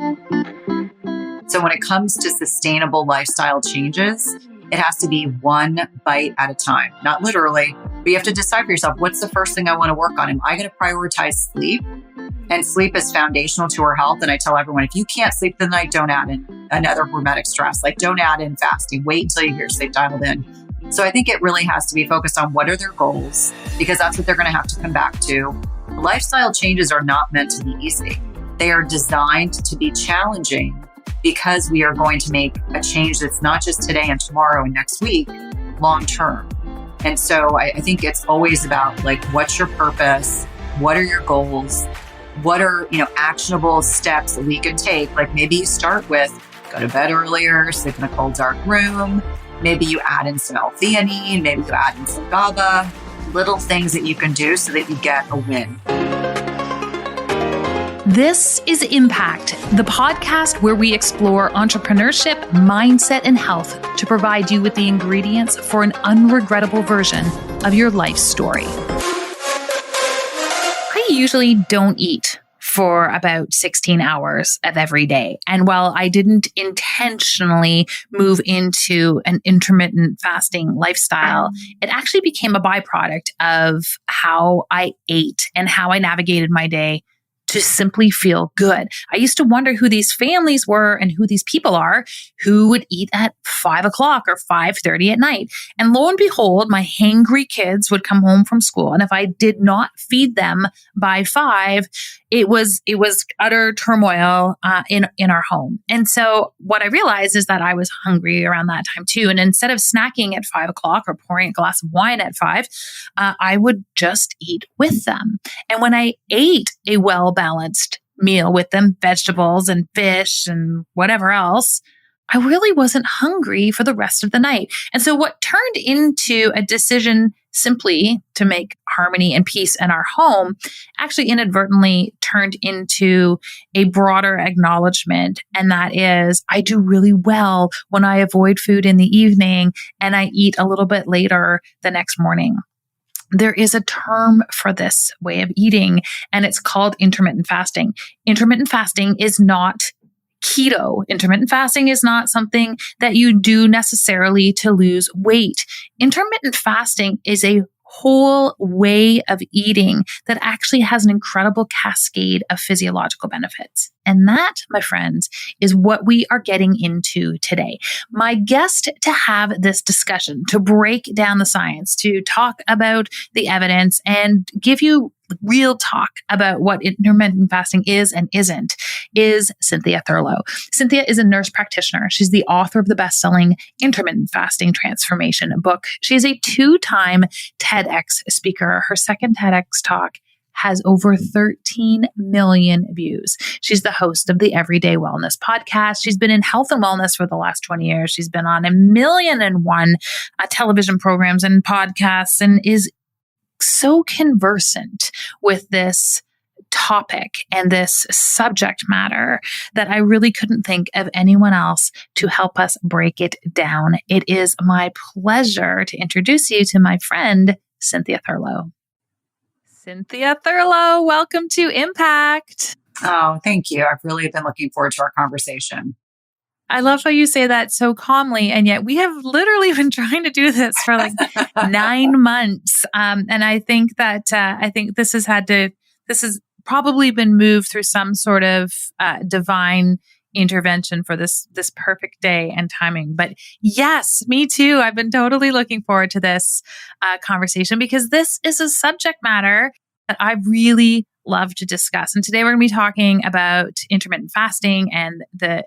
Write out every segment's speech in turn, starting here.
So when it comes to sustainable lifestyle changes, it has to be one bite at a time, not literally, but you have to decide for yourself, what's the first thing I want to work on? Am I going to prioritize sleep? And sleep is foundational to our health. And I tell everyone, if you can't sleep the night, don't add in another hormetic stress. Like, don't add in fasting. Wait until you get your sleep dialed in. So I think it really has to be focused on what are their goals, because that's what they're going to have to come back to. Lifestyle changes are not meant to be easy. They are designed to be challenging, because we are going to make a change that's not just today and tomorrow and next week, long term. And so I think it's always about, like, what's your purpose? What are your goals? What are, actionable steps that we can take? Like, maybe you start with go to bed earlier, sleep in a cold, dark room. Maybe you add in some L-theanine. Maybe you add in some GABA. Little things that you can do so that you get a win. This is Impact, the podcast where we explore entrepreneurship, mindset, and health to provide you with the ingredients for an unregrettable version of your life story. I usually don't eat for about 16 hours of every day. And while I didn't intentionally move into an intermittent fasting lifestyle, it actually became a byproduct of how I ate and how I navigated my day to simply feel good. I used to wonder who these families were and who these people are who would eat at 5 o'clock or 5:30 at night. And lo and behold, my hangry kids would come home from school. And if I did not feed them by 5, it was utter turmoil in our home. And so what I realized is that I was hungry around that time too. And instead of snacking at 5 o'clock or pouring a glass of wine at 5, I would just eat with them. And when I ate a well-balanced meal with them, vegetables and fish and whatever else, I really wasn't hungry for the rest of the night. And so what turned into a decision simply to make harmony and peace in our home actually inadvertently turned into a broader acknowledgement. And that is, I do really well when I avoid food in the evening and I eat a little bit later the next morning. There is a term for this way of eating, and it's called intermittent fasting. Intermittent fasting is not keto. Intermittent fasting is not something that you do necessarily to lose weight. Intermittent fasting is a whole way of eating that actually has an incredible cascade of physiological benefits. And that, my friends, is what we are getting into today. My guest to have this discussion, to break down the science, to talk about the evidence and give you real talk about what intermittent fasting is and isn't, is Cynthia Thurlow. Cynthia is a nurse practitioner. She's the author of the best-selling Intermittent Fasting Transformation book. She is a 2-time TEDx speaker. Her second TEDx Talk has over 13 million views. She's the host of the Everyday Wellness podcast. She's been in health and wellness for the last 20 years. She's been on 1,000,001 television programs and podcasts and is so conversant with this topic and this subject matter that I really couldn't think of anyone else to help us break it down. It is my pleasure to introduce you to my friend, Cynthia Thurlow. Cynthia Thurlow, welcome to Impact. Oh, thank you. I've really been looking forward to our conversation. I love how you say that so calmly, and yet we have literally been trying to do this for like 9 months. And I think that this has probably been moved through some sort of divine intervention for this perfect day and timing. But yes, me too. I've been totally looking forward to this conversation because this is a subject matter that I really love to discuss. And today we're going to be talking about intermittent fasting and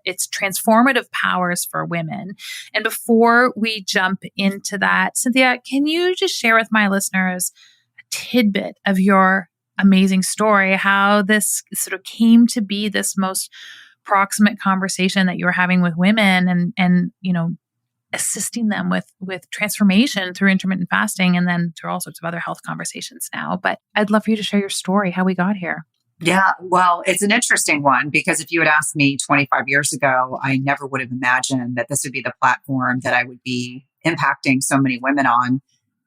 its transformative powers for women. And before we jump into that, Cynthia, can you just share with my listeners a tidbit of your amazing story, how this sort of came to be this most proximate conversation that you were having with women and assisting them with transformation through intermittent fasting and then through all sorts of other health conversations now. But I'd love for you to share your story, how we got here. Yeah, well, it's an interesting one because if you had asked me 25 years ago, I never would have imagined that this would be the platform that I would be impacting so many women on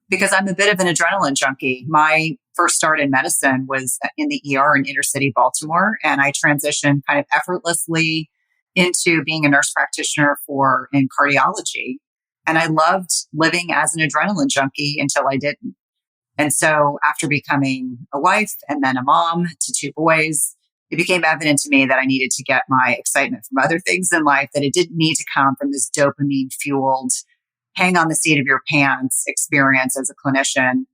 because I'm a bit of an adrenaline junkie. My first started in medicine was in the ER in inner city Baltimore. And I transitioned kind of effortlessly into being a nurse practitioner in cardiology. And I loved living as an adrenaline junkie until I didn't. And so after becoming a wife and then a mom to two boys, it became evident to me that I needed to get my excitement from other things in life, that it didn't need to come from this dopamine fueled, hang on the seat of your pants experience as a clinician.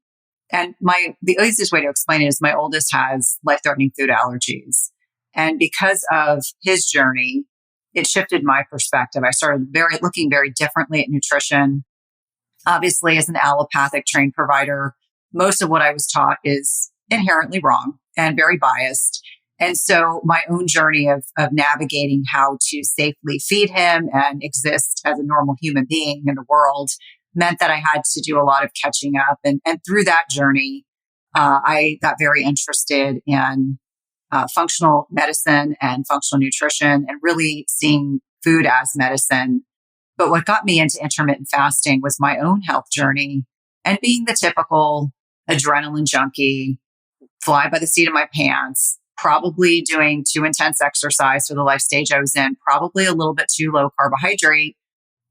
And the easiest way to explain it is my oldest has life-threatening food allergies. And because of his journey, it shifted my perspective. I started looking very differently at nutrition. Obviously, as an allopathic trained provider, most of what I was taught is inherently wrong and very biased. And so my own journey of navigating how to safely feed him and exist as a normal human being in the world meant that I had to do a lot of catching up. And through that journey, I got very interested in functional medicine and functional nutrition and really seeing food as medicine. But what got me into intermittent fasting was my own health journey and being the typical adrenaline junkie, fly by the seat of my pants, probably doing too intense exercise for the life stage I was in, probably a little bit too low carbohydrate,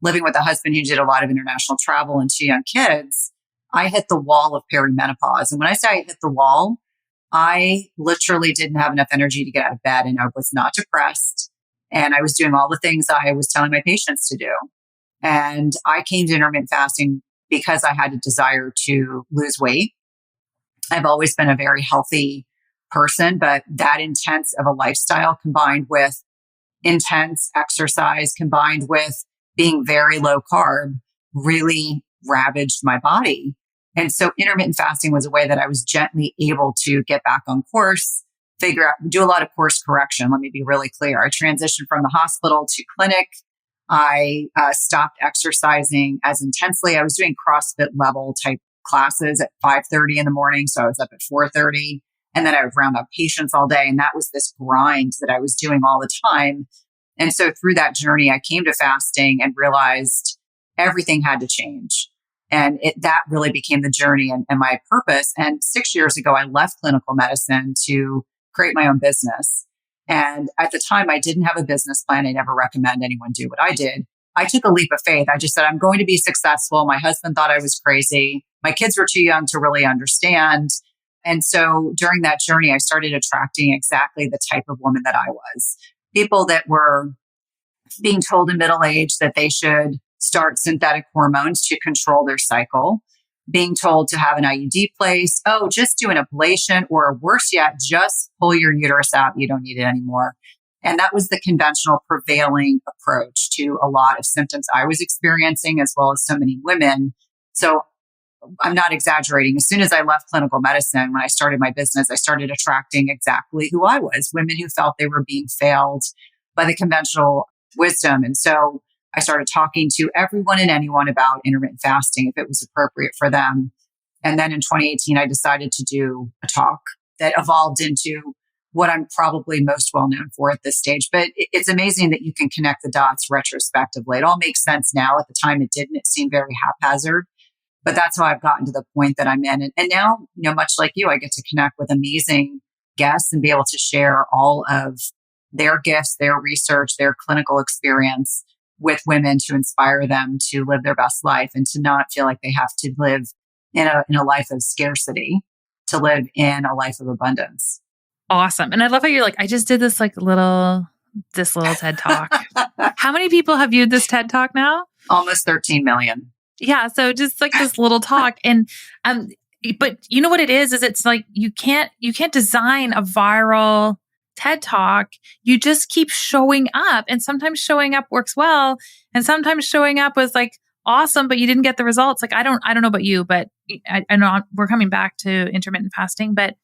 living with a husband who did a lot of international travel and two young kids. I hit the wall of perimenopause. And when I say I hit the wall, I literally didn't have enough energy to get out of bed, and I was not depressed. And I was doing all the things I was telling my patients to do. And I came to intermittent fasting because I had a desire to lose weight. I've always been a very healthy person, but that intense of a lifestyle combined with intense exercise, combined with being very low carb, really ravaged my body. And so intermittent fasting was a way that I was gently able to get back on course, do a lot of course correction. Let me be really clear. I transitioned from the hospital to clinic. I stopped exercising as intensely. I was doing CrossFit level type classes at 5:30 in the morning. So I was up at 4:30, and then I would round up patients all day. And that was this grind that I was doing all the time. And so through that journey, I came to fasting and realized everything had to change. And that really became the journey and my purpose. And 6 years ago, I left clinical medicine to create my own business. And at the time, I didn't have a business plan. I never recommend anyone do what I did. I took a leap of faith. I just said, I'm going to be successful. My husband thought I was crazy. My kids were too young to really understand. And so during that journey, I started attracting exactly the type of woman that I was. People that were being told in middle age that they should start synthetic hormones to control their cycle, being told to have an IUD placed. Oh, just do an ablation, or worse yet, just pull your uterus out. You don't need it anymore. And that was the conventional prevailing approach to a lot of symptoms I was experiencing, as well as so many women. So I'm not exaggerating. As soon as I left clinical medicine, when I started my business, I started attracting exactly who I was, women who felt they were being failed by the conventional wisdom. And so I started talking to everyone and anyone about intermittent fasting if it was appropriate for them. And then in 2018, I decided to do a talk that evolved into what I'm probably most well known for at this stage. But it's amazing that you can connect the dots retrospectively. It all makes sense now. At the time, it didn't. It seemed very haphazard. But that's how I've gotten to the point that I'm in. And now, much like you, I get to connect with amazing guests and be able to share all of their gifts, their research, their clinical experience with women to inspire them to live their best life and to not feel like they have to live in a life of scarcity, to live in a life of abundance. Awesome. And I love how you're like, I just did this little TED Talk. How many people have viewed this TED Talk now? Almost 13 million. Yeah. So just like this little talk. And, but you know what it is it's like, you can't design a viral TED Talk. You just keep showing up, and sometimes showing up works well. And sometimes showing up was like awesome, but you didn't get the results. Like, I don't know about you, but I know we're coming back to intermittent fasting, but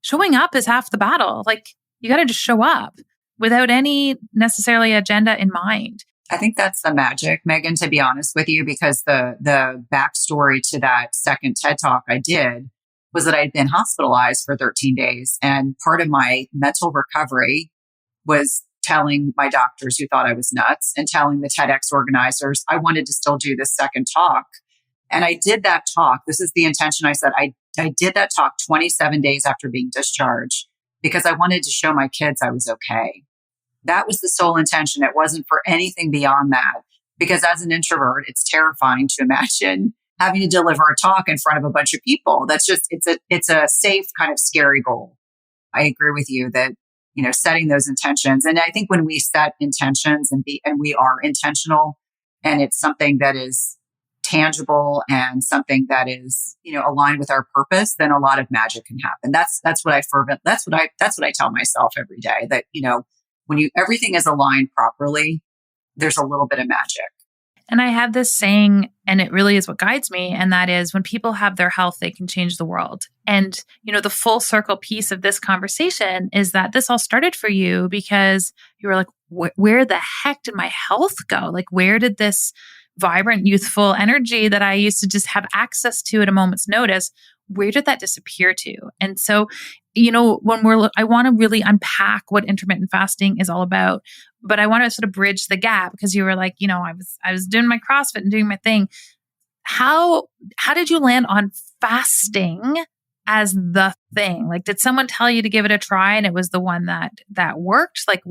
showing up is half the battle. Like, you got to just show up without any necessarily agenda in mind. I think that's the magic, Meghan, to be honest with you, because the backstory to that second TED Talk I did was that I'd been hospitalized for 13 days. And part of my mental recovery was telling my doctors who thought I was nuts and telling the TEDx organizers I wanted to still do this second talk. And I did that talk. This is the intention. I said, I I did that talk 27 days after being discharged because I wanted to show my kids I was okay. That was the sole intention. It wasn't for anything beyond that. Because as an introvert, it's terrifying to imagine having to deliver a talk in front of a bunch of people. That's just, it's a safe kind of scary goal. I agree with you that, setting those intentions. And I think when we set intentions and we are intentional and it's something that is tangible and something that is, aligned with our purpose, then a lot of magic can happen. That's what I tell myself every day that, when everything is aligned properly, there's a little bit of magic. And I have this saying, and it really is what guides me. And that is when people have their health, they can change the world. And, the full circle piece of this conversation is that this all started for you because you were like, where the heck did my health go? Like, where did this vibrant, youthful energy that I used to just have access to at a moment's notice, where did that disappear to? And so, I want to really unpack what intermittent fasting is all about, but I want to sort of bridge the gap because you were like, I was doing my CrossFit and doing my thing. How did you land on fasting as the thing? Like, did someone tell you to give it a try and it was the one that worked? Like,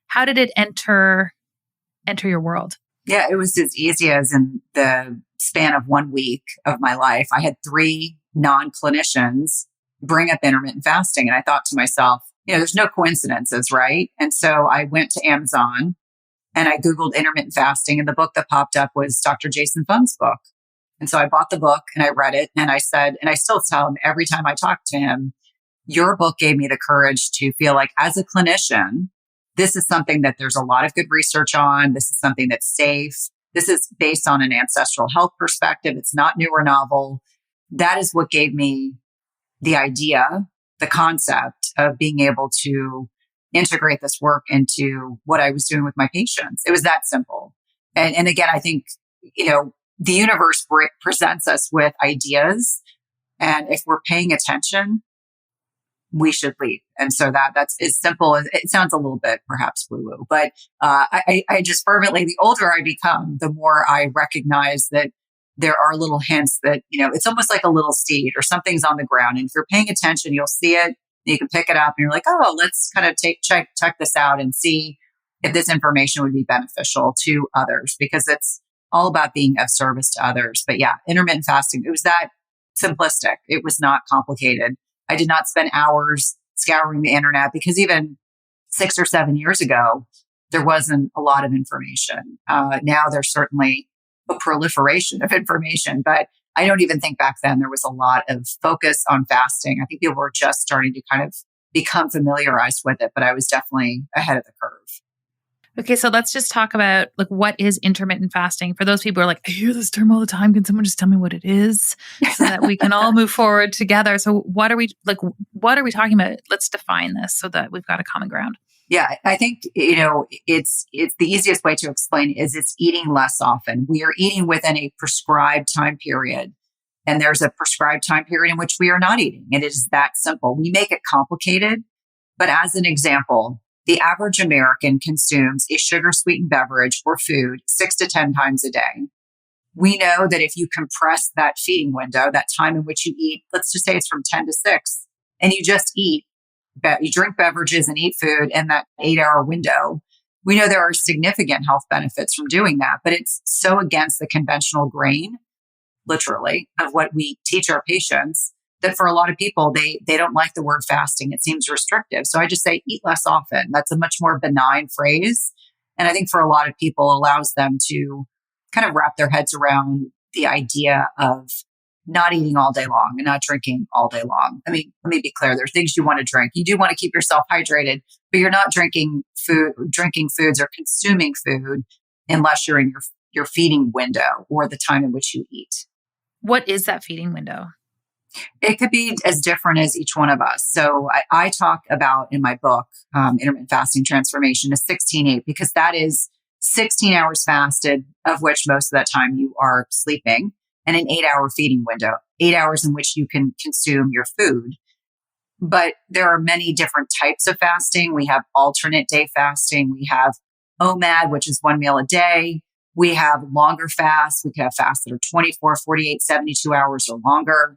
how did it enter your world? Yeah, it was as easy as in the span of 1 week of my life, I had 3 non-clinicians bring up intermittent fasting. And I thought to myself, there's no coincidences, right? And so I went to Amazon and I Googled intermittent fasting, and the book that popped up was Dr. Jason Fung's book. And so I bought the book and I read it, and I said, and I still tell him every time I talk to him, your book gave me the courage to feel like as a clinician, this is something that there's a lot of good research on. This is something that's safe. This is based on an ancestral health perspective. It's not new or novel. That is what gave me the idea, the concept of being able to integrate this work into what I was doing with my patients. It was that simple. And again, I think, the universe presents us with ideas. And if we're paying attention, we should lead. And so that's as simple as it sounds a little bit perhaps woo-woo, but I just fervently, the older I become, the more I recognize that there are little hints that, it's almost like a little seed or something's on the ground. And if you're paying attention, you'll see it. You can pick it up and you're like, oh, let's kind of check this out and see if this information would be beneficial to others, because it's all about being of service to others. But yeah, intermittent fasting, it was that simplistic. It was not complicated. I did not spend hours scouring the internet because even 6 or 7 years ago, there wasn't a lot of information. Now there's certainly a proliferation of information, but I don't even think back then there was a lot of focus on fasting. I think people were just starting to kind of become familiarized with it, but I was definitely ahead of the curve. Okay, so let's just talk about what is intermittent fasting for those people who are like, I hear this term all the time. Can someone just tell me what it is so that we can all move forward together? So what are we talking about? Let's define this so that we've got a common ground. Yeah, I think, it's the easiest way to explain is it's eating less often. We are eating within a prescribed time period, and there's a prescribed time period in which we are not eating. It is that simple. We make it complicated, but as an example, the average American consumes a sugar-sweetened beverage or food 6 to 10 times a day. We know that if you compress that feeding window, that time in which you eat, let's just say it's from 10 to 6, and you just eat, you drink beverages and eat food in that 8-hour window, we know there are significant health benefits from doing that, but it's so against the conventional grain, literally, of what we teach our patients that for a lot of people, they don't like the word fasting. It seems restrictive. So I just say eat less often. That's a much more benign phrase. And I think for a lot of people, allows them to kind of wrap their heads around the idea of not eating all day long and not drinking all day long. I mean, let me be clear. There's things you want to drink. You do want to keep yourself hydrated, but you're not drinking foods or consuming food unless you're in your feeding window or the time in which you eat. What is that feeding window? It could be as different as each one of us. So I talk about in my book, Intermittent Fasting Transformation, a 16-8, because that is 16 hours fasted, of which most of that time you are sleeping, and an 8-hour feeding window, 8 hours in which you can consume your food. But there are many different types of fasting. We have alternate day fasting. We have OMAD, which is 1 meal a day. We have longer fasts. We can have fasts that are 24, 48, 72 hours or longer.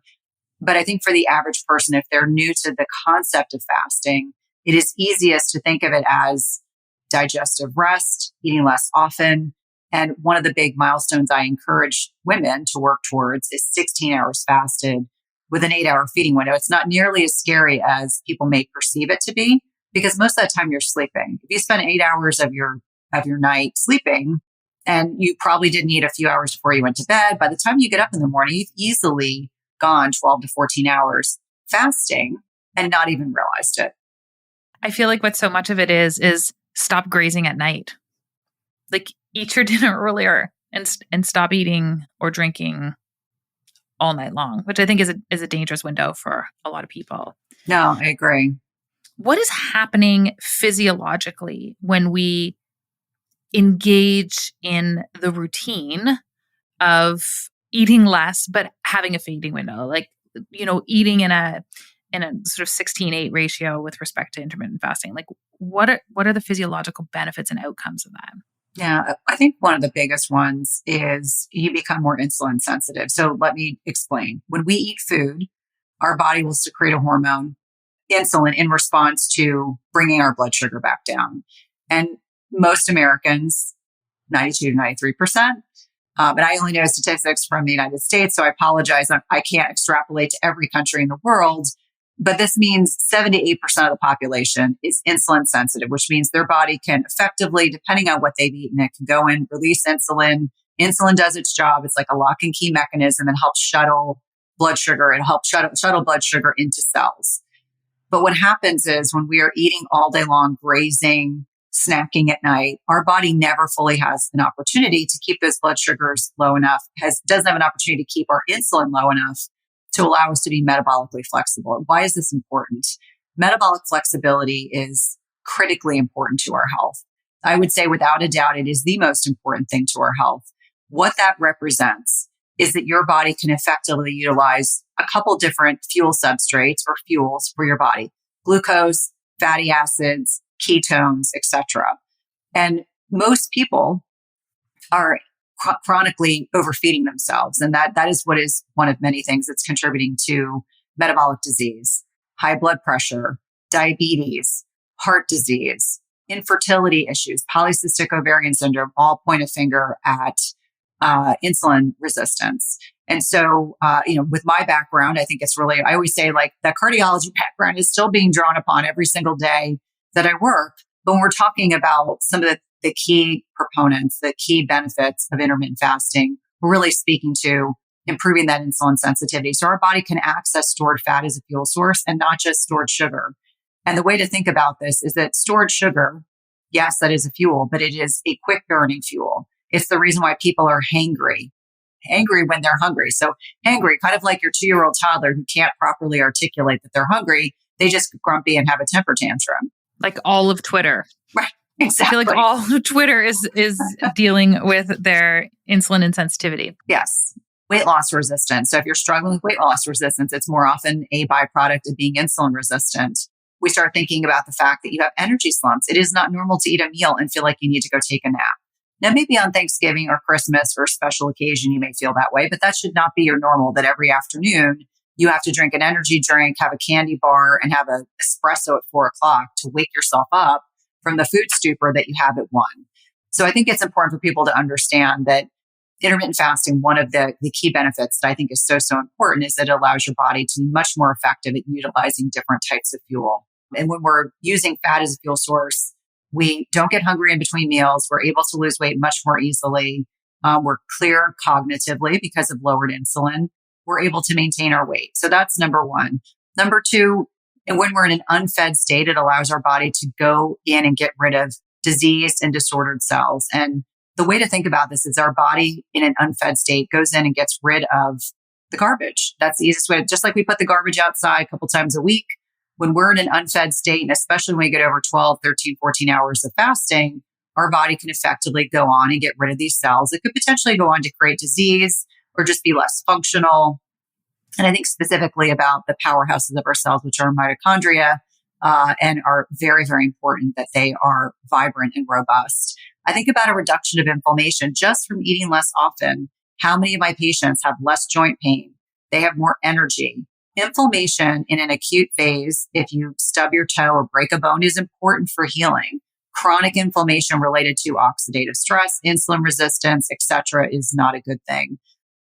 But I think for the average person, if they're new to the concept of fasting, it is easiest to think of it as digestive rest, eating less often. And one of the big milestones I encourage women to work towards is 16 hours fasted with an 8-hour feeding window. It's not nearly as scary as people may perceive it to be, because most of the time you're sleeping. If you spend 8 hours of your night sleeping, and you probably didn't eat a few hours before you went to bed, by the time you get up in the morning, you've easily gone 12 to 14 hours fasting and not even realized it. I feel like what so much of it is stop grazing at night. Like, eat your dinner earlier and stop eating or drinking all night long, which I think is a dangerous window for a lot of people. No, I agree. What is happening physiologically when we engage in the routine of eating less, but having a feeding window? Like, eating in a sort of 16-8 ratio with respect to intermittent fasting. Like, what are the physiological benefits and outcomes of that? Yeah, I think one of the biggest ones is you become more insulin sensitive. So let me explain. When we eat food, our body will secrete a hormone, insulin, in response to bringing our blood sugar back down. And most Americans, 92 to 93%, and I only know statistics from the United States, so I apologize. I can't extrapolate to every country in the world. But this means 7 to 8% of the population is insulin sensitive, which means their body can effectively, depending on what they've eaten, it can go and release insulin. Insulin does its job. It's like a lock and key mechanism and helps shuttle blood sugar. It helps shuttle blood sugar into cells. But what happens is when we are eating all day long, grazing, snacking at night, our body never fully has an opportunity to keep those blood sugars low enough, doesn't have an opportunity to keep our insulin low enough to allow us to be metabolically flexible. Why is this important? Metabolic flexibility is critically important to our health. I would say without a doubt, it is the most important thing to our health. What that represents is that your body can effectively utilize a couple different fuel substrates or fuels for your body: glucose, fatty acids, ketones, etc. And most people are chronically overfeeding themselves. And that is what is one of many things that's contributing to metabolic disease, high blood pressure, diabetes, heart disease, infertility issues, polycystic ovarian syndrome, all point a finger at insulin resistance. And so, with my background, I think it's really, I always say, like, that cardiology background is still being drawn upon every single day that I work. But when we're talking about some of the key proponents, the key benefits of intermittent fasting, we're really speaking to improving that insulin sensitivity. So our body can access stored fat as a fuel source and not just stored sugar. And the way to think about this is that stored sugar, yes, that is a fuel, but it is a quick burning fuel. It's the reason why people are hangry when they're hungry. So hangry, kind of like your 2-year-old toddler who can't properly articulate that they're hungry. They just get grumpy and have a temper tantrum. Like all of Twitter. Right. Exactly. I feel like all of Twitter is dealing with their insulin insensitivity. Yes. Weight loss resistance. So if you're struggling with weight loss resistance, it's more often a byproduct of being insulin resistant. We start thinking about the fact that you have energy slumps. It is not normal to eat a meal and feel like you need to go take a nap. Now, maybe on Thanksgiving or Christmas or a special occasion, you may feel that way, but that should not be your normal, that every afternoon you have to drink an energy drink, have a candy bar, and have an espresso at 4:00 to wake yourself up from the food stupor that you have at 1. So I think it's important for people to understand that intermittent fasting, one of the key benefits that I think is so important, is that it allows your body to be much more effective at utilizing different types of fuel. And when we're using fat as a fuel source, we don't get hungry in between meals. We're able to lose weight much more easily. We're clear cognitively because of lowered insulin. We're able to maintain our weight. So that's number one. Number two, and when we're in an unfed state, it allows our body to go in and get rid of diseased and disordered cells. And the way to think about this is our body in an unfed state goes in and gets rid of the garbage. That's the easiest way. Just like we put the garbage outside a couple times a week, when we're in an unfed state, and especially when we get over 12, 13, 14 hours of fasting, our body can effectively go on and get rid of these cells. It could potentially go on to create disease or just be less functional. And I think specifically about the powerhouses of our cells, which are mitochondria, and are very, very important that they are vibrant and robust. I think about a reduction of inflammation just from eating less often. How many of my patients have less joint pain? They have more energy. inflammation in an acute phase, if you stub your toe or break a bone, is important for healing. Chronic inflammation related to oxidative stress, insulin resistance, etc., is not a good thing.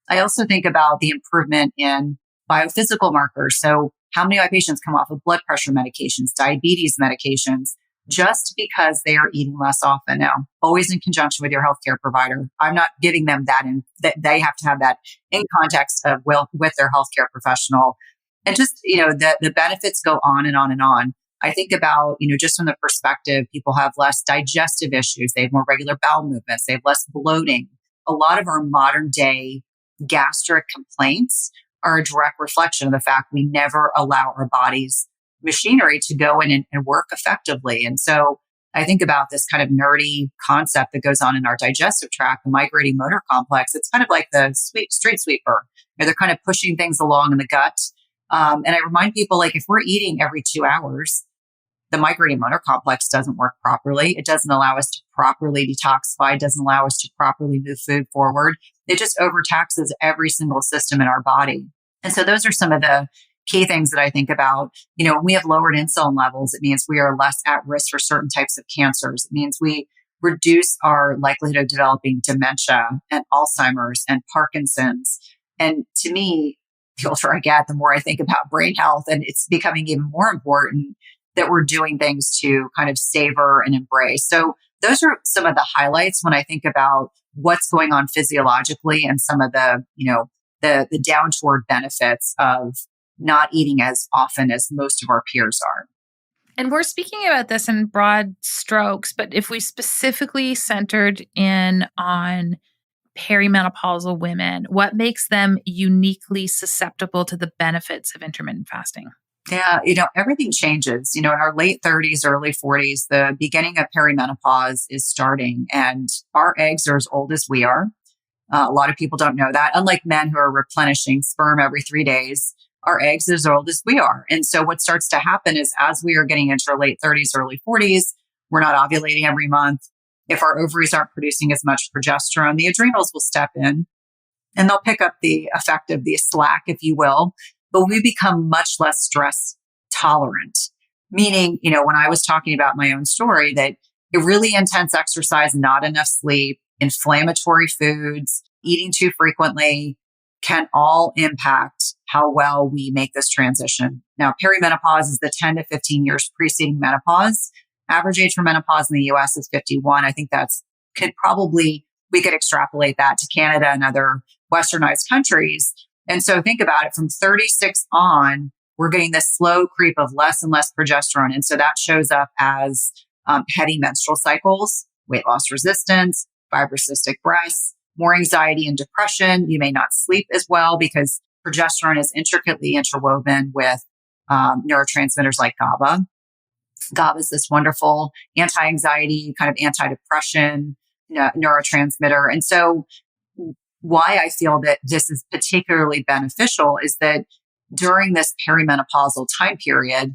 I also think about the improvement in biophysical markers. So how many of my patients come off of blood pressure medications, diabetes medications, just because they are eating less often now, always in conjunction with your healthcare provider. I'm not giving them that that they have to have that in context of with their healthcare professional. And just, the benefits go on and on and on. I think about, just from the perspective, people have less digestive issues. They have more regular bowel movements. They have less bloating. A lot of our modern day gastric complaints are a direct reflection of the fact we never allow our body's machinery to go in and work effectively. And so I think about this kind of nerdy concept that goes on in our digestive tract, the migrating motor complex. It's kind of like the street sweeper. They're kind of pushing things along in the gut. And I remind people, like, if we're eating every 2 hours, the migrating motor complex doesn't work properly. It doesn't allow us to properly detoxify. It doesn't allow us to properly move food forward. It just overtaxes every single system in our body. And so those are some of the key things that I think about. When we have lowered insulin levels, it means we are less at risk for certain types of cancers. It means we reduce our likelihood of developing dementia and Alzheimer's and Parkinson's. And to me, the older I get, the more I think about brain health, and it's becoming even more important that we're doing things to kind of savor and embrace. So those are some of the highlights when I think about what's going on physiologically and some of the, the down toward benefits of not eating as often as most of our peers are. And we're speaking about this in broad strokes, but if we specifically centered in on perimenopausal women, what makes them uniquely susceptible to the benefits of intermittent fasting? Yeah, everything changes. In our late 30s, early 40s, the beginning of perimenopause is starting, and our eggs are as old as we are. A lot of people don't know that. Unlike men who are replenishing sperm every 3 days, our eggs are as old as we are. And so what starts to happen is, as we are getting into our late 30s, early 40s, we're not ovulating every month. If our ovaries aren't producing as much progesterone, the adrenals will step in and they'll pick up the effect of the slack, if you will. But we become much less stress tolerant. Meaning, when I was talking about my own story, that a really intense exercise, not enough sleep, inflammatory foods, eating too frequently can all impact how well we make this transition. Now, perimenopause is the 10 to 15 years preceding menopause. Average age for menopause in the US is 51. I think we could extrapolate that to Canada and other westernized countries. And so think about it, from 36 on, we're getting this slow creep of less and less progesterone. And so that shows up as heavy menstrual cycles, weight loss resistance, fibrocystic breasts, more anxiety and depression. You may not sleep as well because progesterone is intricately interwoven with neurotransmitters like GABA. GABA is this wonderful anti-anxiety, kind of anti-depression neurotransmitter. And so why I feel that this is particularly beneficial is that during this perimenopausal time period,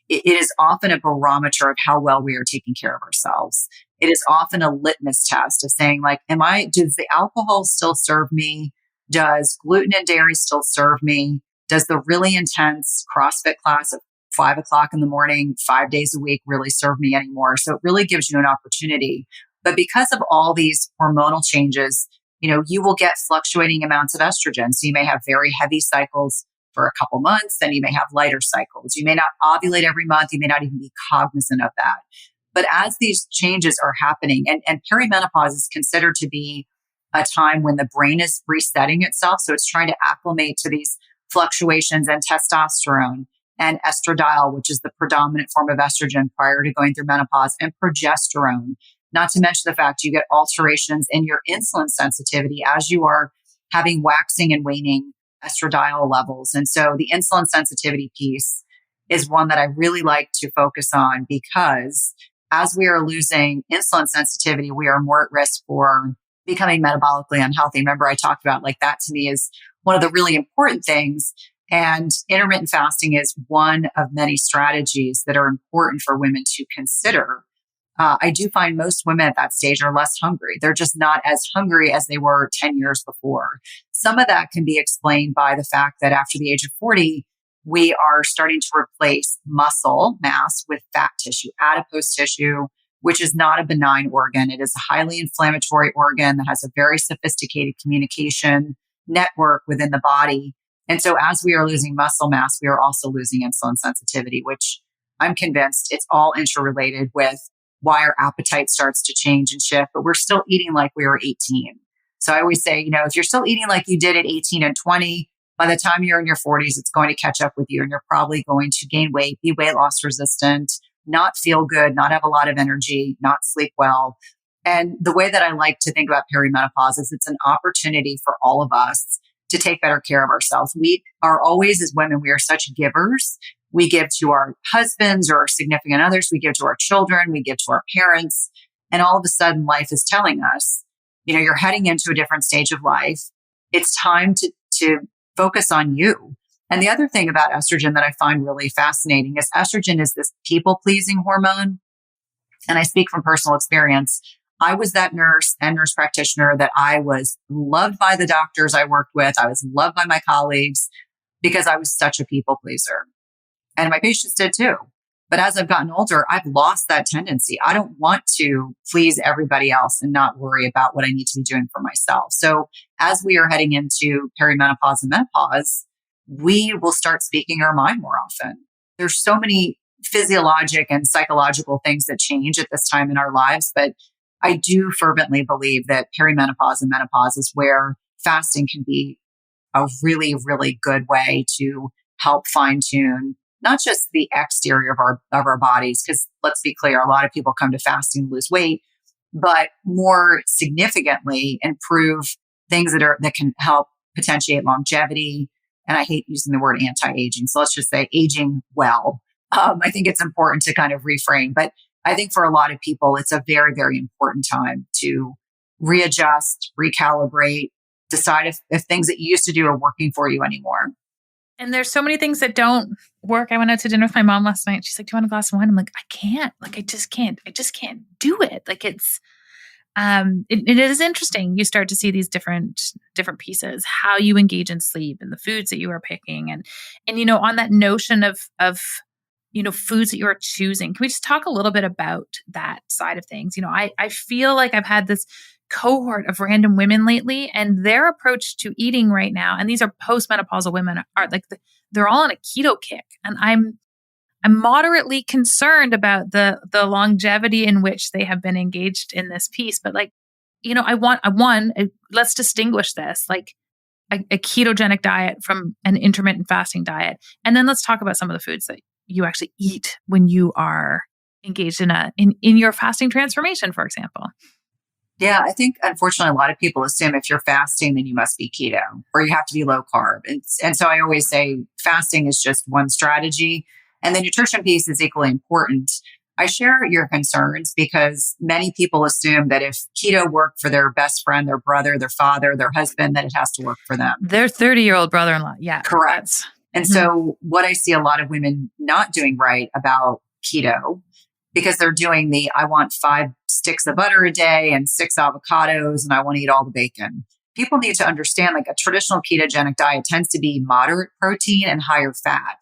it is often a barometer of how well we are taking care of ourselves. It is often a litmus test of saying, like, does the alcohol still serve me? Does gluten and dairy still serve me? Does the really intense CrossFit class at 5 o'clock in the morning, 5 days a week really serve me anymore? So it really gives you an opportunity. But because of all these hormonal changes, you will get fluctuating amounts of estrogen. So you may have very heavy cycles for a couple months, then you may have lighter cycles. You may not ovulate every month. You may not even be cognizant of that. But as these changes are happening, and perimenopause is considered to be a time when the brain is resetting itself. So it's trying to acclimate to these fluctuations in testosterone and estradiol, which is the predominant form of estrogen prior to going through menopause, and progesterone. Not to mention the fact you get alterations in your insulin sensitivity as you are having waxing and waning estradiol levels. And so the insulin sensitivity piece is one that I really like to focus on, because as we are losing insulin sensitivity, we are more at risk for becoming metabolically unhealthy. Remember, I talked about, like, that to me is one of the really important things. And intermittent fasting is one of many strategies that are important for women to consider. I do find most women at that stage are less hungry. They're just not as hungry as they were 10 years before. Some of that can be explained by the fact that after the age of 40, we are starting to replace muscle mass with fat tissue, adipose tissue, which is not a benign organ. It is a highly inflammatory organ that has a very sophisticated communication network within the body. And so as we are losing muscle mass, we are also losing insulin sensitivity, which I'm convinced it's all interrelated with why our appetite starts to change and shift, but we're still eating like we were 18. So I always say, if you're still eating like you did at 18 and 20, by the time you're in your 40s, it's going to catch up with you and you're probably going to gain weight, be weight loss resistant, not feel good, not have a lot of energy, not sleep well. And the way that I like to think about perimenopause is it's an opportunity for all of us to take better care of ourselves. We are always, as women, we are such givers. We give to our husbands or our significant others. We give to our children. We give to our parents. And all of a sudden, life is telling us, you're heading into a different stage of life. It's time to focus on you. And the other thing about estrogen that I find really fascinating is estrogen is this people-pleasing hormone. And I speak from personal experience. I was that nurse and nurse practitioner that I was loved by the doctors I worked with. I was loved by my colleagues because I was such a people pleaser. And my patients did too. But as I've gotten older, I've lost that tendency. I don't want to please everybody else and not worry about what I need to be doing for myself. So as we are heading into perimenopause and menopause, we will start speaking our mind more often. There's so many physiologic and psychological things that change at this time in our lives, but I do fervently believe that perimenopause and menopause is where fasting can be a really, really good way to help fine tune not just the exterior of our bodies, because let's be clear, a lot of people come to fasting to lose weight, but more significantly improve things that can help potentiate longevity. And I hate using the word anti-aging. So let's just say aging well. I think it's important to kind of reframe, but I think for a lot of people, it's a very, very important time to readjust, recalibrate, decide if things that you used to do are working for you anymore. And there's so many things that don't work. I went out to dinner with my mom last night. She's like, "Do you want a glass of wine?" I'm like, "I can't. I just can't do it." Like it's, it is interesting. You start to see these different pieces, how you engage in sleep and the foods that you are picking. And on that notion of foods that you are choosing, can we just talk a little bit about that side of things? I feel like I've had this cohort of random women lately, and their approach to eating right now, and these are postmenopausal women, are like they're all on a keto kick, and I'm moderately concerned about the longevity in which they have been engaged in this piece. But let's distinguish this, like a ketogenic diet from an intermittent fasting diet, and then let's talk about some of the foods that you actually eat when you are engaged in your fasting transformation, for example. Yeah, I think unfortunately a lot of people assume if you're fasting, then you must be keto or you have to be low carb. And so I always say fasting is just one strategy and the nutrition piece is equally important. I share your concerns because many people assume that if keto worked for their best friend, their brother, their father, their husband, that it has to work for them. Their 30-year-old brother-in-law. Yeah. Correct. And so what I see a lot of women not doing right about keto, because they're doing I want 5 sticks of butter a day and 6 avocados, and I want to eat all the bacon. People need to understand like a traditional ketogenic diet tends to be moderate protein and higher fat.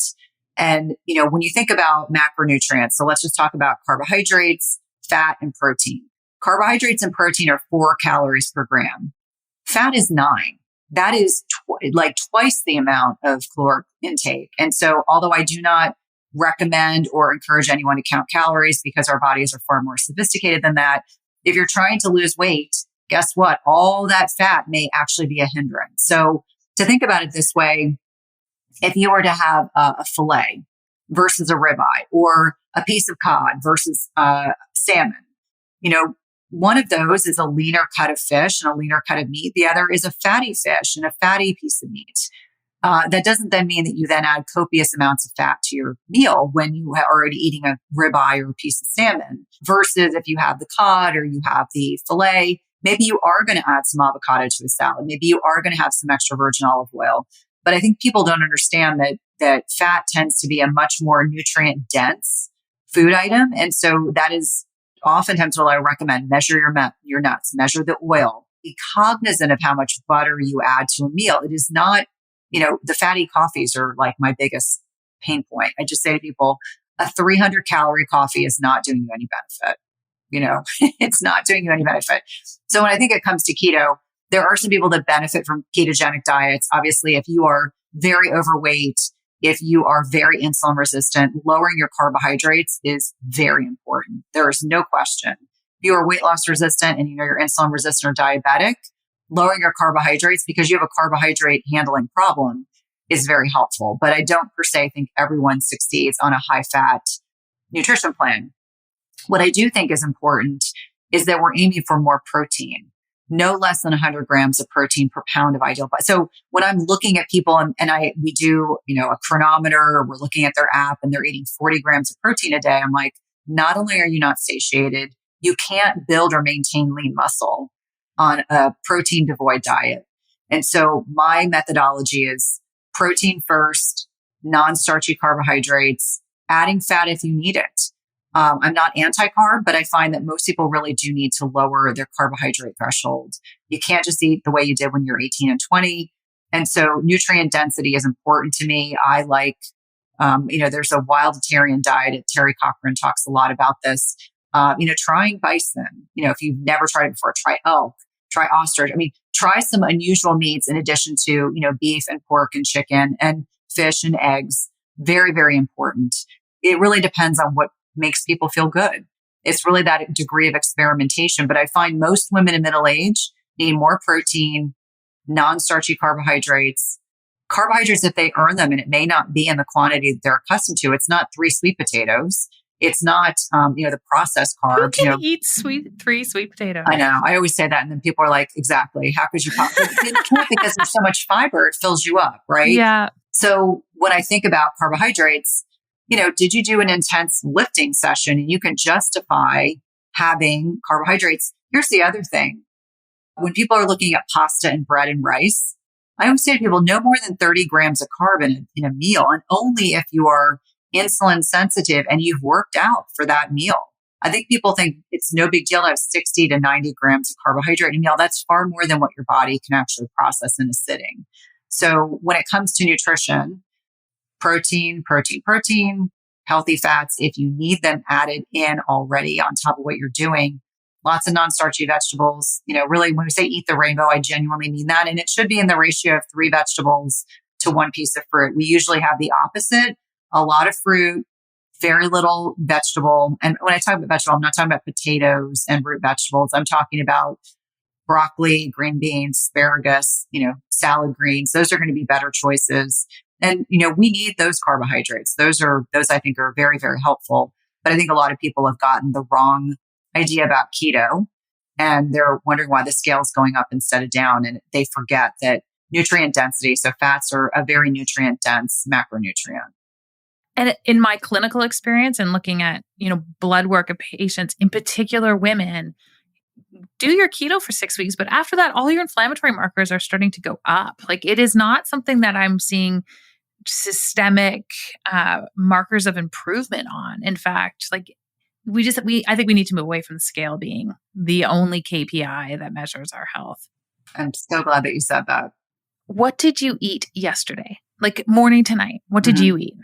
And, when you think about macronutrients, so let's just talk about carbohydrates, fat, and protein. Carbohydrates and protein are 4 calories per gram. Fat is 9. That is twice the amount of caloric intake. And so although I do not recommend or encourage anyone to count calories because our bodies are far more sophisticated than that, if you're trying to lose weight, guess what? All that fat may actually be a hindrance. So to think about it this way, if you were to have a filet versus a ribeye or a piece of cod versus salmon, one of those is a leaner cut of fish and a leaner cut of meat. The other is a fatty fish and a fatty piece of meat. That doesn't then mean that you then add copious amounts of fat to your meal when you are already eating a ribeye or a piece of salmon versus if you have the cod or you have the filet, maybe you are going to add some avocado to a salad. Maybe you are going to have some extra virgin olive oil. But I think people don't understand that fat tends to be a much more nutrient dense food item. And so that is oftentimes what I recommend. Measure your nuts, measure the oil, be cognizant of how much butter you add to a meal. It is not, the fatty coffees are like my biggest pain point. I just say to people, a 300 calorie coffee is not doing you any benefit. It's not doing you any benefit. So when I think it comes to keto, there are some people that benefit from ketogenic diets. Obviously, if you are very overweight, if you are very insulin resistant, lowering your carbohydrates is very important. There is no question. If you are weight loss resistant and you're insulin resistant or diabetic, lowering your carbohydrates because you have a carbohydrate handling problem is very helpful. But I don't per se think everyone succeeds on a high fat nutrition plan. What I do think is important is that we're aiming for more protein, no less than 100 grams of protein per pound of ideal body. So when I'm looking at people we do, a chronometer, we're looking at their app and they're eating 40 grams of protein a day. I'm like, not only are you not satiated, you can't build or maintain lean muscle on a protein devoid diet. And so my methodology is protein first, non-starchy carbohydrates, adding fat if you need it. I'm not anti-carb, but I find that most people really do need to lower their carbohydrate threshold. You can't just eat the way you did when you're 18 and 20. And so nutrient density is important to me. I like, there's a wilditarian diet. Terry Cochran talks a lot about this. Trying bison, if you've never tried it before, try elk, try ostrich. Try some unusual meats in addition to, beef and pork and chicken and fish and eggs. Very, very important. It really depends on what makes people feel good. It's really that degree of experimentation. But I find most women in middle age need more protein, non-starchy carbohydrates if they earn them, and it may not be in the quantity that they're accustomed to. It's not 3 sweet potatoes. It's not, the processed carbs. Who can eat 3 sweet potatoes? I know. I always say that. And then people are like, exactly. How could you possibly? You can't, because there's so much fiber, it fills you up, right? Yeah. So when I think about carbohydrates, did you do an intense lifting session and you can justify having carbohydrates? Here's the other thing. When people are looking at pasta and bread and rice, I always say to people, no more than 30 grams of carb in a meal, and only if you are insulin sensitive and you've worked out for that meal. I think people think it's no big deal to have 60 to 90 grams of carbohydrate in a meal. That's far more than what your body can actually process in a sitting. So when it comes to nutrition, protein, healthy fats, if you need them added in already on top of what you're doing, lots of non-starchy vegetables. Really, when we say eat the rainbow, I genuinely mean that. And it should be in the ratio of 3 vegetables to 1 piece of fruit. We usually have the opposite, a lot of fruit, very little vegetable. And when I talk about vegetable, I'm not talking about potatoes and root vegetables. I'm talking about broccoli, green beans, asparagus, salad greens. Those are going to be better choices. And, we need those carbohydrates. Those I think are very, very helpful. But I think a lot of people have gotten the wrong idea about keto and they're wondering why the scale is going up instead of down. And they forget that nutrient density. So fats are a very nutrient dense macronutrient. And in my clinical experience and looking at, blood work of patients, in particular women, do your keto for 6 weeks, but after that, all your inflammatory markers are starting to go up. Like, it is not something that I'm seeing systemic markers of improvement on. In fact, I think we need to move away from the scale being the only KPI that measures our health. I'm so glad that you said that. What did you eat yesterday? Like morning to night, what did you eat?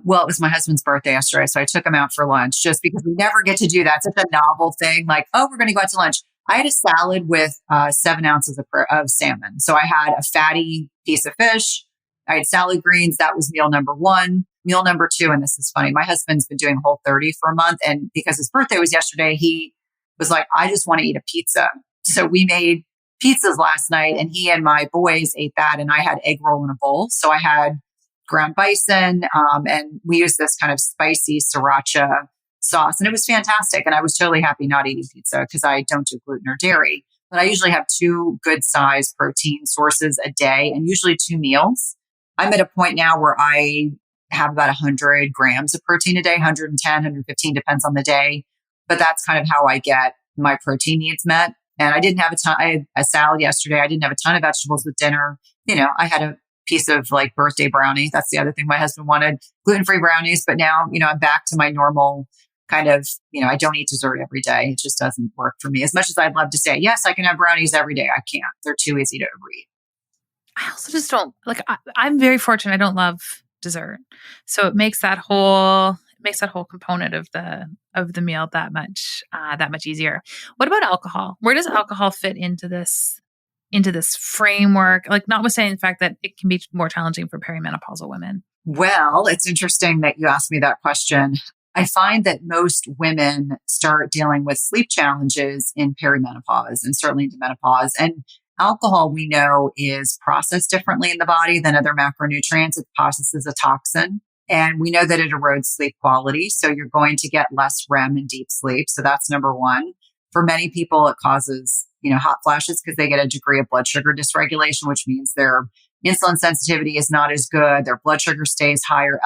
Well, it was my husband's birthday yesterday, so I took him out for lunch just because we never get to do that. It's such a novel thing. Like, oh, we're going to go out to lunch. I had a salad with 7 ounces of salmon. So I had a fatty piece of fish. I had salad greens. That was meal number 1. Meal number 2, and this is funny, my husband's been doing Whole30 for a month. And because his birthday was yesterday, he was like, I just want to eat a pizza. So we made pizzas last night and he and my boys ate that. And I had egg roll in a bowl. So I had ground bison, and we used this kind of spicy sriracha sauce, and it was fantastic. And I was totally happy not eating pizza because I don't do gluten or dairy, but I usually have 2 good sized protein sources a day and usually 2 meals. I'm at a point now where I have about 100 grams of protein a day, 110, 115, depends on the day. But that's kind of how I get my protein needs met. And I didn't have I had a salad yesterday. I didn't have a ton of vegetables with dinner. I had a piece of birthday brownie. That's the other thing my husband wanted, gluten-free brownies. But now, I'm back to my normal kind of, I don't eat dessert every day. It just doesn't work for me. As much as I'd love to say, yes, I can have brownies every day. I can't. They're too easy to overeat. I also just don't I'm very fortunate. I don't love dessert. So it makes that whole component of the meal that much easier. What about alcohol? Where does alcohol fit into this framework? Like, notwithstanding the fact that it can be more challenging for perimenopausal women. Well, it's interesting that you asked me that question. I find that most women start dealing with sleep challenges in perimenopause and certainly into menopause. And alcohol, we know, is processed differently in the body than other macronutrients. It processes a toxin. And we know that it erodes sleep quality. So you're going to get less REM and deep sleep. So that's number one. For many people, it causes, hot flashes because they get a degree of blood sugar dysregulation, which means their insulin sensitivity is not as good. Their blood sugar stays higher,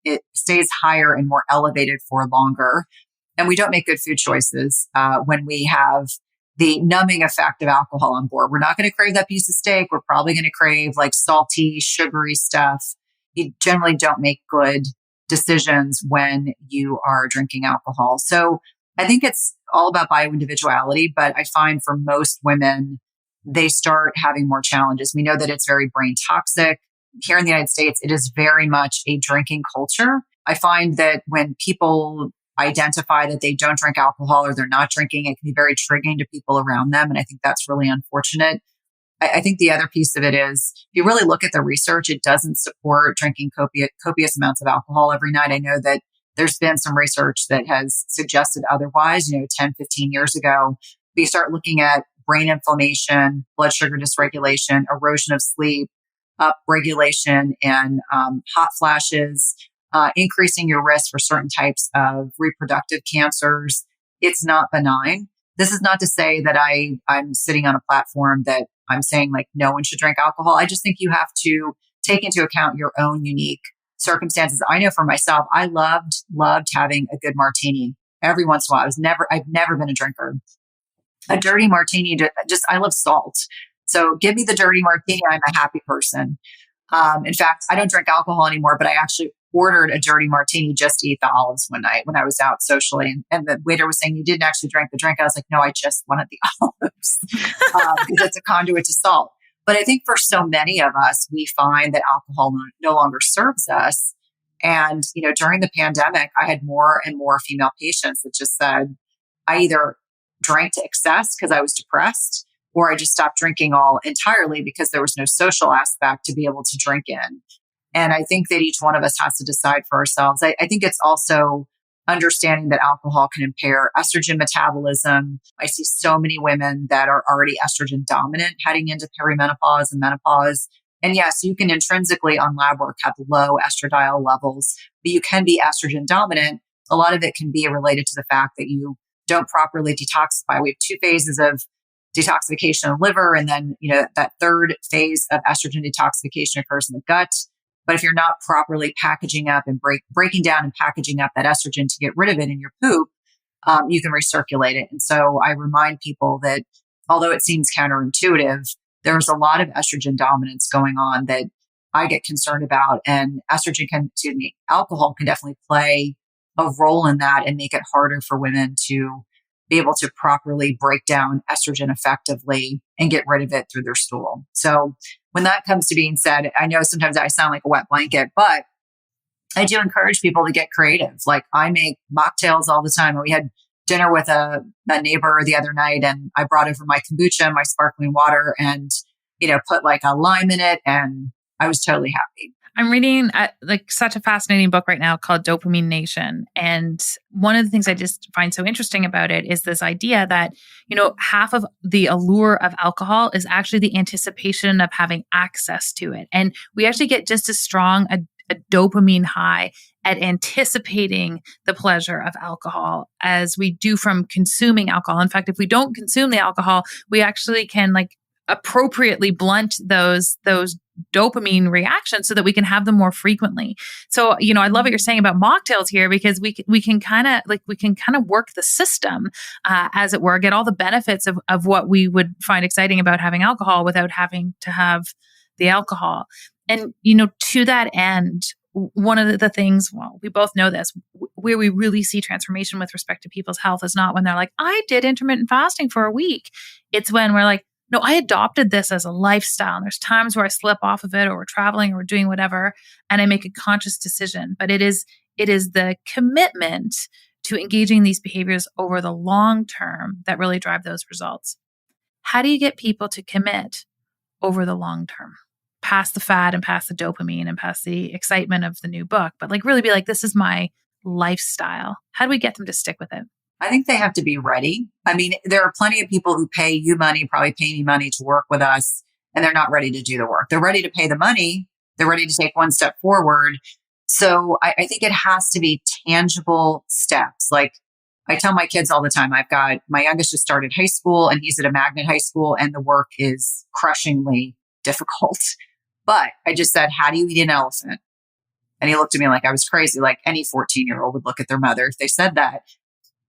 it stays higher and more elevated for longer. And we don't make good food choices when we have the numbing effect of alcohol on board. We're not going to crave that piece of steak. We're probably going to crave like salty, sugary stuff. You generally don't make good decisions when you are drinking alcohol. So I think it's all about bioindividuality, but I find for most women, they start having more challenges. We know that it's very brain toxic. Here in the United States, it is very much a drinking culture. I find that when people identify that they don't drink alcohol or they're not drinking, it can be very triggering to people around them. And I think that's really unfortunate. I think the other piece of it is, if you really look at the research, it doesn't support drinking copious amounts of alcohol every night. I know that there's been some research that has suggested otherwise, 10, 15 years ago. But you start looking at brain inflammation, blood sugar dysregulation, erosion of sleep, upregulation, and hot flashes, increasing your risk for certain types of reproductive cancers. It's not benign. This is not to say that I'm sitting on a platform that I'm saying like no one should drink alcohol. I just think you have to take into account your own unique circumstances. I know for myself, I loved having a good martini every once in a while. I've never been a drinker. A dirty martini, I love salt. So give me the dirty martini. I'm a happy person. In fact, I don't drink alcohol anymore, but I actually ordered a dirty martini just to eat the olives one night when I was out socially. And the waiter was saying, you didn't actually drink the drink. I was like, no, I just wanted the olives because it's a conduit to salt. But I think for so many of us, we find that alcohol no longer serves us. And, during the pandemic, I had more and more female patients that just said, I either drank to excess because I was depressed, or I just stopped drinking entirely because there was no social aspect to be able to drink in. And I think that each one of us has to decide for ourselves. I think it's also understanding that alcohol can impair estrogen metabolism. I see so many women that are already estrogen dominant heading into perimenopause and menopause. And yes, you can intrinsically on lab work have low estradiol levels, but you can be estrogen dominant. A lot of it can be related to the fact that you don't properly detoxify. We have two phases of detoxification of liver. And then, that third phase of estrogen detoxification occurs in the gut. But if you're not properly packaging up and breaking down and packaging up that estrogen to get rid of it in your poop, you can recirculate it. And so I remind people that although it seems counterintuitive, there's a lot of estrogen dominance going on that I get concerned about. And alcohol can definitely play a role in that and make it harder for women to be able to properly break down estrogen effectively and get rid of it through their stool. So when that comes to being said, I know sometimes I sound like a wet blanket, but I do encourage people to get creative. Like I make mocktails all the time. We had dinner with a neighbor the other night and I brought over my kombucha, my sparkling water and, put like a lime in it. And I was totally happy. I'm reading such a fascinating book right now called Dopamine Nation. And one of the things I just find so interesting about it is this idea that, half of the allure of alcohol is actually the anticipation of having access to it. And we actually get just as strong a dopamine high at anticipating the pleasure of alcohol as we do from consuming alcohol. In fact, if we don't consume the alcohol, we actually can appropriately blunt those dopamine reactions so that we can have them more frequently. So, I love what you're saying about mocktails here because we can kind of work the system, as it were, get all the benefits of what we would find exciting about having alcohol without having to have the alcohol. And, to that end, one of the things, we both know this, where we really see transformation with respect to people's health is not when they're like, I did intermittent fasting for a week. It's when we're like, no, I adopted this as a lifestyle. And there's times where I slip off of it or we're traveling or we're doing whatever, and I make a conscious decision. But it is the commitment to engaging these behaviors over the long term that really drive those results. How do you get people to commit over the long term? Past the fad and past the dopamine and past the excitement of the new book, but like really be like, this is my lifestyle. How do we get them to stick with it? I think they have to be ready. I mean, there are plenty of people who pay you money, probably pay me money to work with us, and they're not ready to do the work. They're ready to pay the money. They're ready to take one step forward. So I think it has to be tangible steps. Like I tell my kids all the time, I've got my youngest just started high school and he's at a magnet high school and the work is crushingly difficult. But I just said, how do you eat an elephant? And he looked at me like I was crazy, like any 14-year-old would look at their mother if they said that.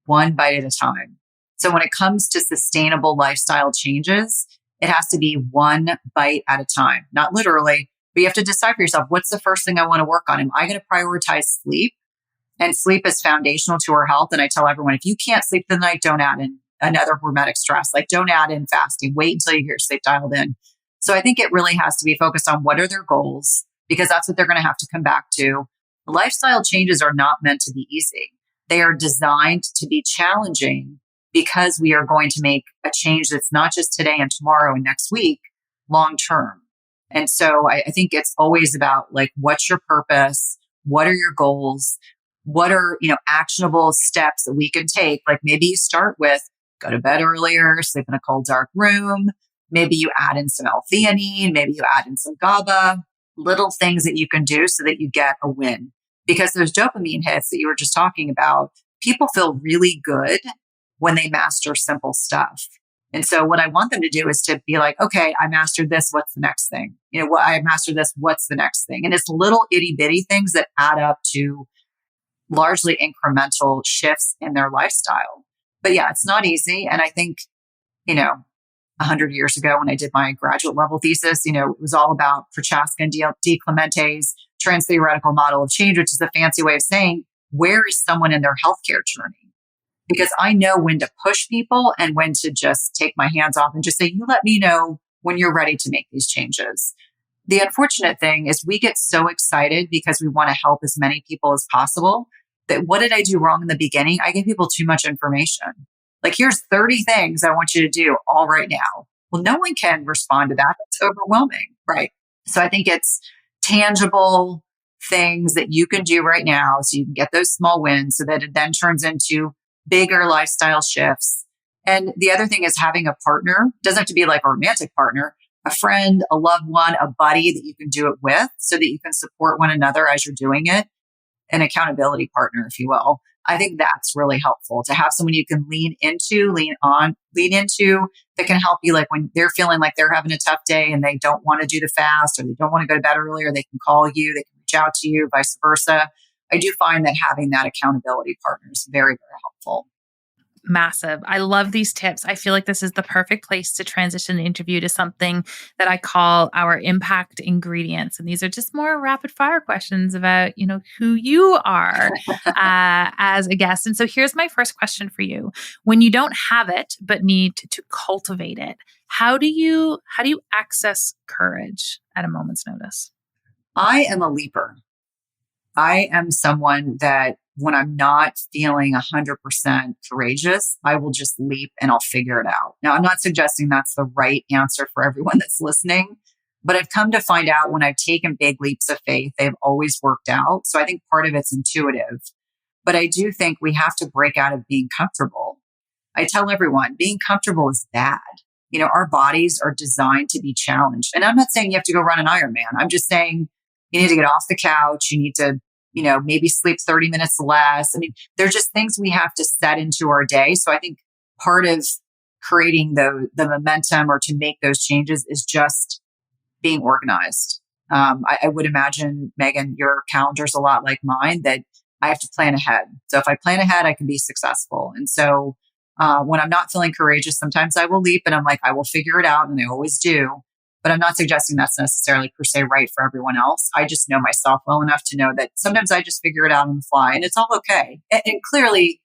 One bite at a time. So when it comes to sustainable lifestyle changes, it has to be one bite at a time, not literally, but you have to decide for yourself, what's the first thing I want to work on? Am I going to prioritize sleep? And sleep is foundational to our health. And I tell everyone, if you can't sleep the night, don't add in another hormetic stress. Like don't add in fasting. Wait until you get your sleep dialed in. So I think it really has to be focused on what are their goals, because that's what they're going to have to come back to. Lifestyle changes are not meant to be easy. They are designed to be challenging because we are going to make a change that's not just today and tomorrow and next week, long term. And so I think it's always about like, what's your purpose? What are your goals? What are, actionable steps that we can take? Like maybe you start with go to bed earlier, sleep in a cold, dark room. Maybe you add in some L-theanine. Maybe you add in some GABA, little things that you can do so that you get a win. Because those dopamine hits that you were just talking about, people feel really good when they master simple stuff. And so what I want them to do is to be like, okay, I mastered this. What's the next thing? I mastered this. What's the next thing? And it's little itty bitty things that add up to largely incremental shifts in their lifestyle. But yeah, it's not easy. And I think, 100 years ago when I did my graduate level thesis, it was all about Prochaska and De Clemente's trans-theoretical model of change, which is a fancy way of saying, where is someone in their healthcare journey? Because I know when to push people and when to just take my hands off and just say, you let me know when you're ready to make these changes. The unfortunate thing is we get so excited because we want to help as many people as possible that what did I do wrong in the beginning? I give people too much information. Like, here's 30 things I want you to do all right now. Well, no one can respond to that. It's overwhelming, right? So I think it's tangible things that you can do right now so you can get those small wins so that it then turns into bigger lifestyle shifts. And the other thing is having a partner. It doesn't have to be like a romantic partner, a friend, a loved one, a buddy that you can do it with so that you can support one another as you're doing it. An accountability partner, if you will. I think that's really helpful to have someone you can lean into that can help you. Like when they're feeling like they're having a tough day and they don't want to do the fast or they don't want to go to bed earlier, they can call you, they can reach out to you, vice versa. I do find that having that accountability partner is very, very helpful. Massive. I love these tips. I feel like this is the perfect place to transition the interview to something that I call our impact ingredients. And these are just more rapid fire questions about, who you are as a guest. And so here's my first question for you. When you don't have it, but need to cultivate it, how do you access courage at a moment's notice? I am a leaper. I am someone that when I'm not feeling 100% courageous, I will just leap and I'll figure it out. Now, I'm not suggesting that's the right answer for everyone that's listening, but I've come to find out when I've taken big leaps of faith, they've always worked out. So I think part of it's intuitive, but I do think we have to break out of being comfortable. I tell everyone being comfortable is bad. Our bodies are designed to be challenged. And I'm not saying you have to go run an Ironman. I'm just saying you need to get off the couch. You need to maybe sleep 30 minutes less. I mean, they're just things we have to set into our day. So I think part of creating the momentum or to make those changes is just being organized. I would imagine, Meghan, your calendar's a lot like mine, that I have to plan ahead. So if I plan ahead, I can be successful. And so when I'm not feeling courageous, sometimes I will leap and I'm like, I will figure it out. And I always do. But I'm not suggesting that's necessarily per se right for everyone else. I just know myself well enough to know that sometimes I just figure it out on the fly and it's all okay. And clearly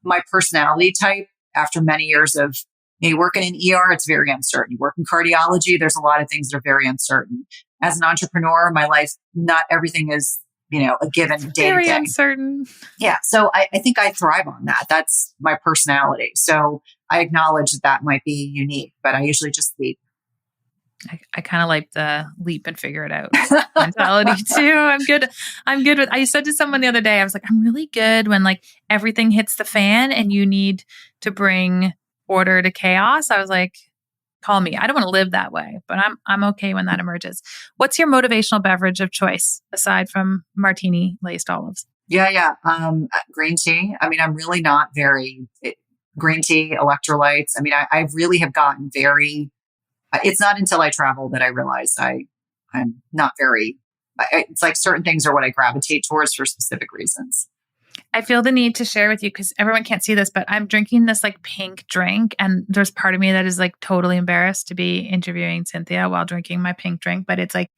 my personality type, after many years of You work in an ER, it's very uncertain. You work in cardiology, there's a lot of things that are very uncertain. As an entrepreneur, my life, not everything is, a given day to day. Very uncertain. Yeah. So I think I thrive on that. That's my personality. So I acknowledge that might be unique, but I usually just leap. I kind of like the leap and figure it out mentality too. I'm good with, I said to someone the other day, I was like, I'm really good when like everything hits the fan and you need to bring order to chaos. I was like, call me. I don't want to live that way, but I'm okay when that emerges. What's your motivational beverage of choice aside from martini laced olives? Yeah. Green tea. I mean, I'm really not very green tea, electrolytes. I mean, I really have gotten it's not until I travel that I realize I'm not very, it's like certain things are what I gravitate towards for specific reasons. I feel the need to share with you because everyone can't see this, but I'm drinking this like pink drink. And there's part of me that is like totally embarrassed to be interviewing Cynthia while drinking my pink drink, but it's like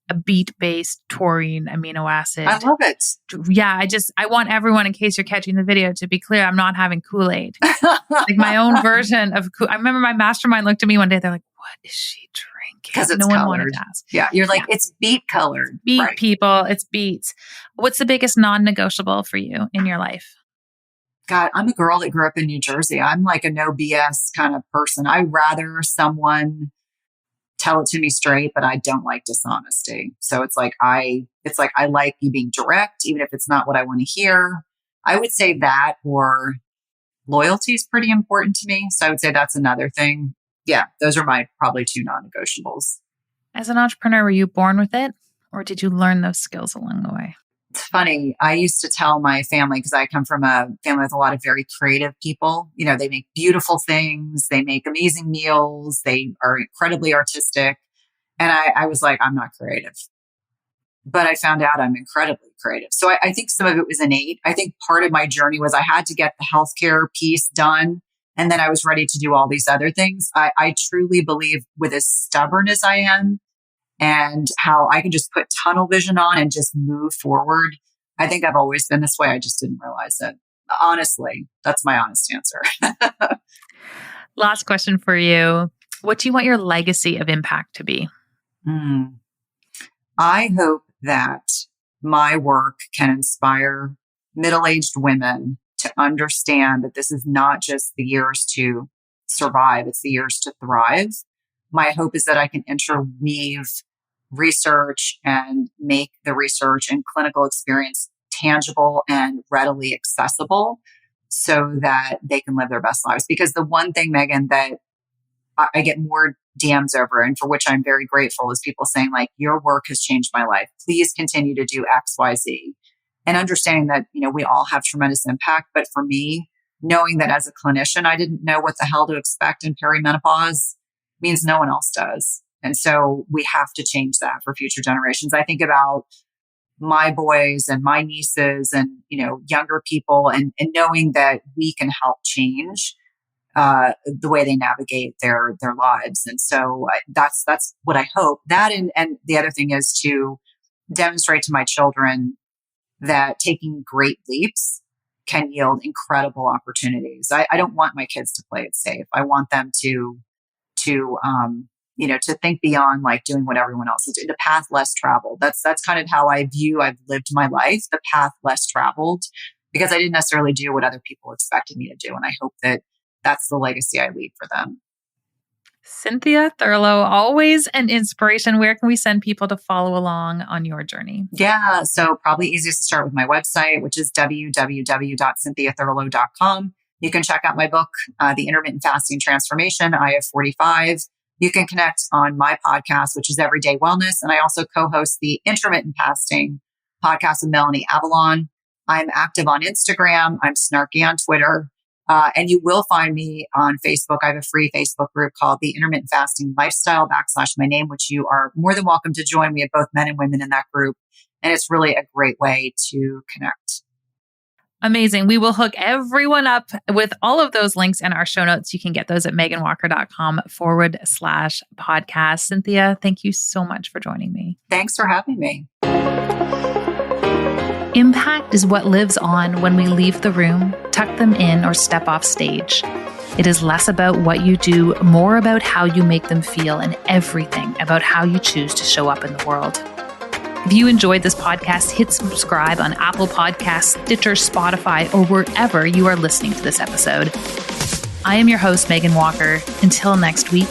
a beet-based taurine amino acid. I love it. Yeah, I want everyone, in case you're catching the video, to be clear, I'm not having Kool-Aid. Like my own version of I remember my mastermind looked at me one day, they're like, what is she drinking? Because it's no colored. one wanted to ask. Yeah, you're like, it's beet colored. Beet right. People, it's beets. What's the biggest non-negotiable for you in your life? God, I'm a girl that grew up in New Jersey. I'm like a no BS kind of person. I'd rather someone tell it to me straight, but I don't like dishonesty. So it's like I like you being direct, even if it's not what I want to hear. I would say that, or loyalty is pretty important to me. So I would say that's another thing. Yeah, those are my probably two non-negotiables. As an entrepreneur, were you born with it, or did you learn those skills along the way? It's funny. I used to tell my family, because I come from a family with a lot of very creative people. They make beautiful things. They make amazing meals. They are incredibly artistic. And I was like, I'm not creative. But I found out I'm incredibly creative. So I think some of it was innate. I think part of my journey was I had to get the healthcare piece done. And then I was ready to do all these other things. I truly believe, with as stubborn as I am, and how I can just put tunnel vision on and just move forward. I think I've always been this way. I just didn't realize it. Honestly, that's my honest answer. Last question for you. What do you want your legacy of impact to be? I hope that my work can inspire middle-aged women to understand that this is not just the years to survive, it's the years to thrive. My hope is that I can interweave research and make the research and clinical experience tangible and readily accessible so that they can live their best lives. Because the one thing, Meghan, that I get more DMs over, and for which I'm very grateful, is people saying like, your work has changed my life. Please continue to do X, Y, Z. And understanding that, we all have tremendous impact. But for me, knowing that as a clinician, I didn't know what the hell to expect in perimenopause means no one else does. And so we have to change that for future generations. I think about my boys and my nieces and, younger people, and knowing that we can help change the way they navigate their lives. And so that's what I hope. That and the other thing is to demonstrate to my children that taking great leaps can yield incredible opportunities. I don't want my kids to play it safe. I want them to think beyond like doing what everyone else is doing, the path less traveled. That's kind of how I've lived my life, the path less traveled, because I didn't necessarily do what other people expected me to do. And I hope that that's the legacy I leave for them. Cynthia Thurlow, always an inspiration. Where can we send people to follow along on your journey? Yeah, so probably easiest to start with my website, which is www.cynthiathurlow.com. You can check out my book, The Intermittent Fasting Transformation, IF45. You can connect on my podcast, which is Everyday Wellness. And I also co-host the Intermittent Fasting podcast with Melanie Avalon. I'm active on Instagram. I'm snarky on Twitter. And you will find me on Facebook. I have a free Facebook group called the Intermittent Fasting Lifestyle / my name, which you are more than welcome to join. We have both men and women in that group. And it's really a great way to connect. Amazing. We will hook everyone up with all of those links in our show notes. You can get those at meghanwalker.com/podcast. Cynthia, thank you so much for joining me. Thanks for having me. Impact is what lives on when we leave the room, tuck them in, or step off stage. It is less about what you do, more about how you make them feel, and everything about how you choose to show up in the world. If you enjoyed this podcast, hit subscribe on Apple Podcasts, Stitcher, Spotify, or wherever you are listening to this episode. I am your host, Meghan Walker. Until next week,